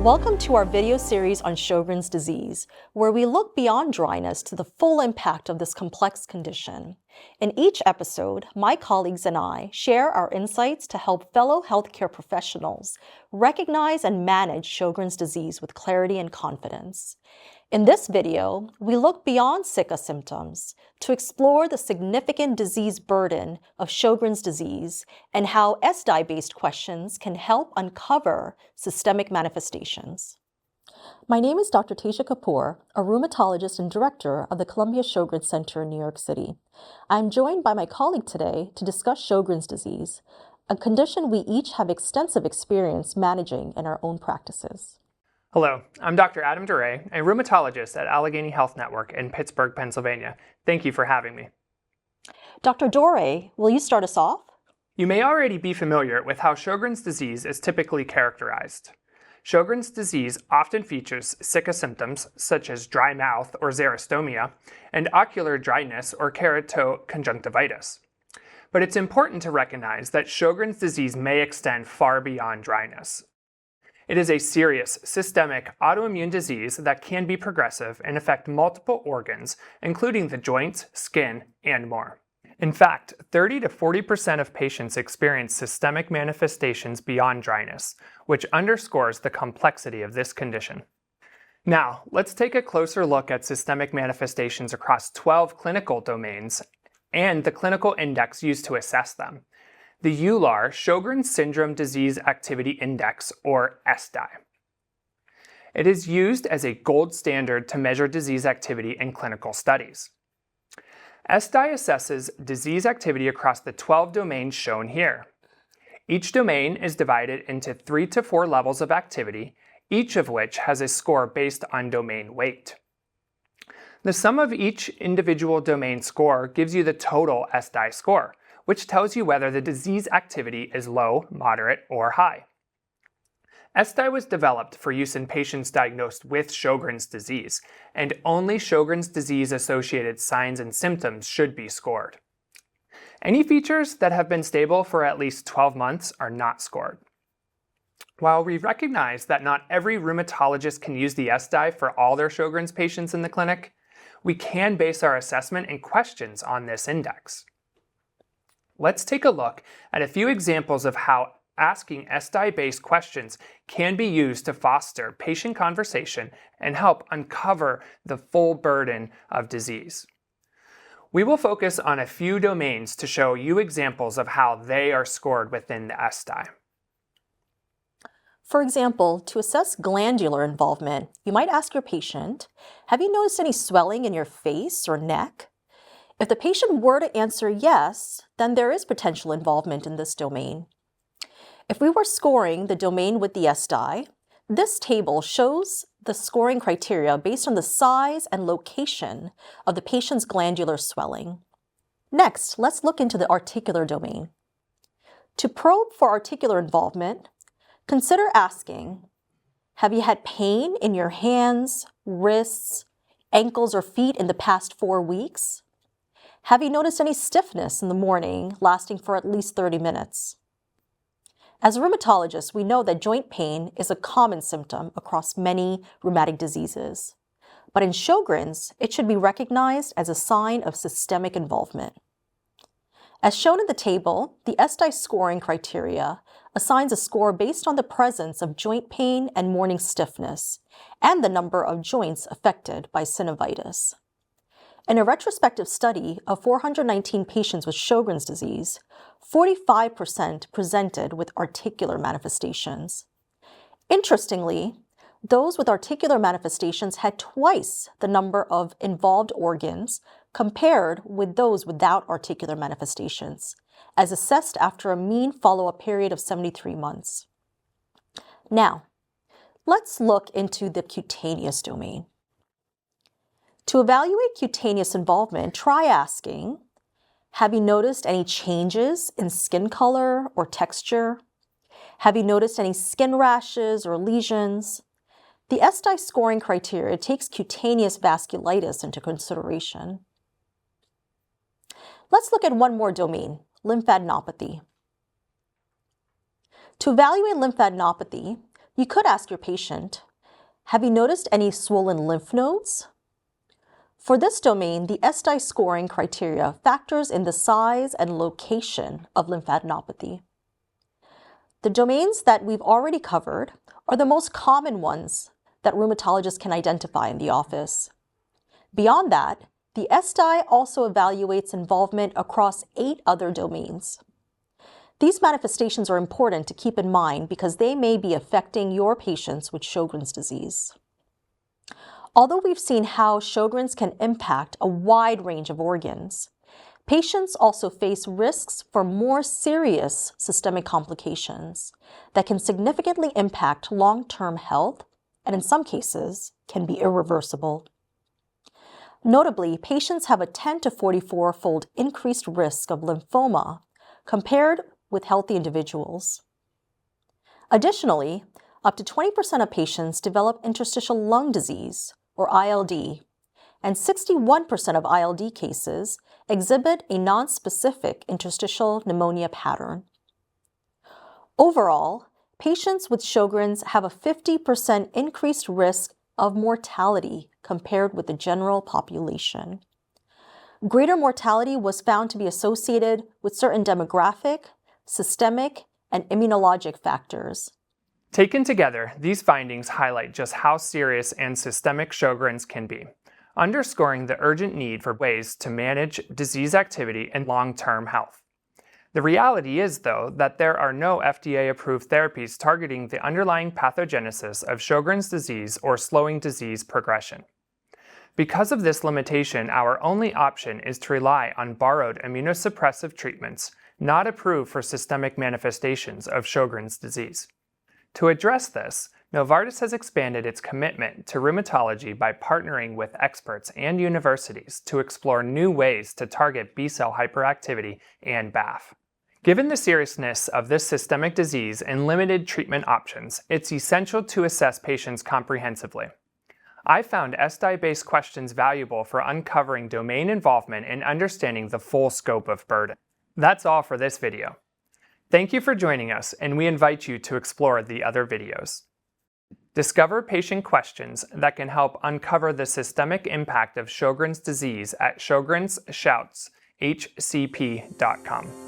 Welcome to our video series on Sjogren's disease, where we look beyond dryness to the full impact of this complex condition. In each episode, my colleagues and I share our insights to help fellow healthcare professionals recognize and manage Sjogren's disease with clarity and confidence. In this video, we look beyond sicca symptoms to explore the significant disease burden of Sjogren's disease and how ESSDAI-based questions can help uncover systemic manifestations. My name is Dr. Teja Kapoor, a rheumatologist and director of the Columbia Sjogren Center in New York City. I'm joined by my colleague today to discuss Sjogren's disease, a condition we each have extensive experience managing in our own practices. Hello, I'm Dr. Adam Doré, a rheumatologist at Allegheny Health Network in Pittsburgh, Pennsylvania. Thank you for having me. Dr. Doré, will you start us off? You may already be familiar with how Sjogren's disease is typically characterized. Sjogren's disease often features sicca symptoms such as dry mouth or xerostomia and ocular dryness or keratoconjunctivitis. But it's important to recognize that Sjogren's disease may extend far beyond dryness. It is a serious, systemic autoimmune disease that can be progressive and affect multiple organs, including the joints, skin, and more. In fact, 30 to 40% of patients experience systemic manifestations beyond dryness, which underscores the complexity of this condition. Now, let's take a closer look at systemic manifestations across 12 clinical domains and the clinical index used to assess them. The EULAR Sjogren's Syndrome Disease Activity Index, or ESSDAI. It is used as a gold standard to measure disease activity in clinical studies. ESSDAI assesses disease activity across the 12 domains shown here. Each domain is divided into 3 to 4 levels of activity, each of which has a score based on domain weight. The sum of each individual domain score gives you the total ESSDAI score, which tells you whether the disease activity is low, moderate, or high. ESSDAI was developed for use in patients diagnosed with Sjogren's disease, and only Sjogren's disease-associated signs and symptoms should be scored. Any features that have been stable for at least 12 months are not scored. While we recognize that not every rheumatologist can use the ESSDAI for all their Sjogren's patients in the clinic, we can base our assessment and questions on this index. Let's take a look at a few examples of how asking ESSDAI-based questions can be used to foster patient conversation and help uncover the full burden of disease. We will focus on a few domains to show you examples of how they are scored within the ESSDAI. For example, to assess glandular involvement, you might ask your patient, have you noticed any swelling in your face or neck? If the patient were to answer yes, then there is potential involvement in this domain. If we were scoring the domain with the ESSDAI, this table shows the scoring criteria based on the size and location of the patient's glandular swelling. Next, let's look into the articular domain. To probe for articular involvement, consider asking, have you had pain in your hands, wrists, ankles, or feet in the past 4 weeks? Have you noticed any stiffness in the morning lasting for at least 30 minutes? As rheumatologists, we know that joint pain is a common symptom across many rheumatic diseases. But in Sjogren's, it should be recognized as a sign of systemic involvement. As shown in the table, the ESSDAI scoring criteria assigns a score based on the presence of joint pain and morning stiffness, and the number of joints affected by synovitis. In a retrospective study of 419 patients with Sjogren's disease, 45% presented with articular manifestations. Interestingly, those with articular manifestations had twice the number of involved organs compared with those without articular manifestations, as assessed after a mean follow-up period of 73 months. Now, let's look into the cutaneous domain. To evaluate cutaneous involvement, try asking, have you noticed any changes in skin color or texture? Have you noticed any skin rashes or lesions? The ESSDAI scoring criteria takes cutaneous vasculitis into consideration. Let's look at one more domain, lymphadenopathy. To evaluate lymphadenopathy, You could ask your patient, have you noticed any swollen lymph nodes? For this domain, the ESSDAI scoring criteria factors in the size and location of lymphadenopathy. The domains that we've already covered are the most common ones that rheumatologists can identify in the office. Beyond that, the ESSDAI also evaluates involvement across 8 other domains. These manifestations are important to keep in mind because they may be affecting your patients with Sjogren's disease. Although we've seen how Sjogren's can impact a wide range of organs, patients also face risks for more serious systemic complications that can significantly impact long-term health and in some cases can be irreversible. Notably, patients have a 10 to 44-fold increased risk of lymphoma compared with healthy individuals. Additionally, up to 20% of patients develop interstitial lung disease, or ILD, and 61% of ILD cases exhibit a nonspecific interstitial pneumonia pattern. Overall, patients with Sjogren's have a 50% increased risk of mortality compared with the general population. Greater mortality was found to be associated with certain demographic, systemic, and immunologic factors. Taken together, these findings highlight just how serious and systemic Sjogren's can be, underscoring the urgent need for ways to manage disease activity and long-term health. The reality is, though, that there are no FDA-approved therapies targeting the underlying pathogenesis of Sjogren's disease or slowing disease progression. Because of this limitation, our only option is to rely on borrowed immunosuppressive treatments not approved for systemic manifestations of Sjogren's disease. To address this, Novartis has expanded its commitment to rheumatology by partnering with experts and universities to explore new ways to target B-cell hyperactivity and BAFF. Given the seriousness of this systemic disease and limited treatment options, it's essential to assess patients comprehensively. I found ESSDAI-based questions valuable for uncovering domain involvement and understanding the full scope of burden. That's all for this video. Thank you for joining us, and we invite you to explore the other videos. Discover patient questions that can help uncover the systemic impact of Sjogren's disease at Sjögren'sShouts.hcp.com.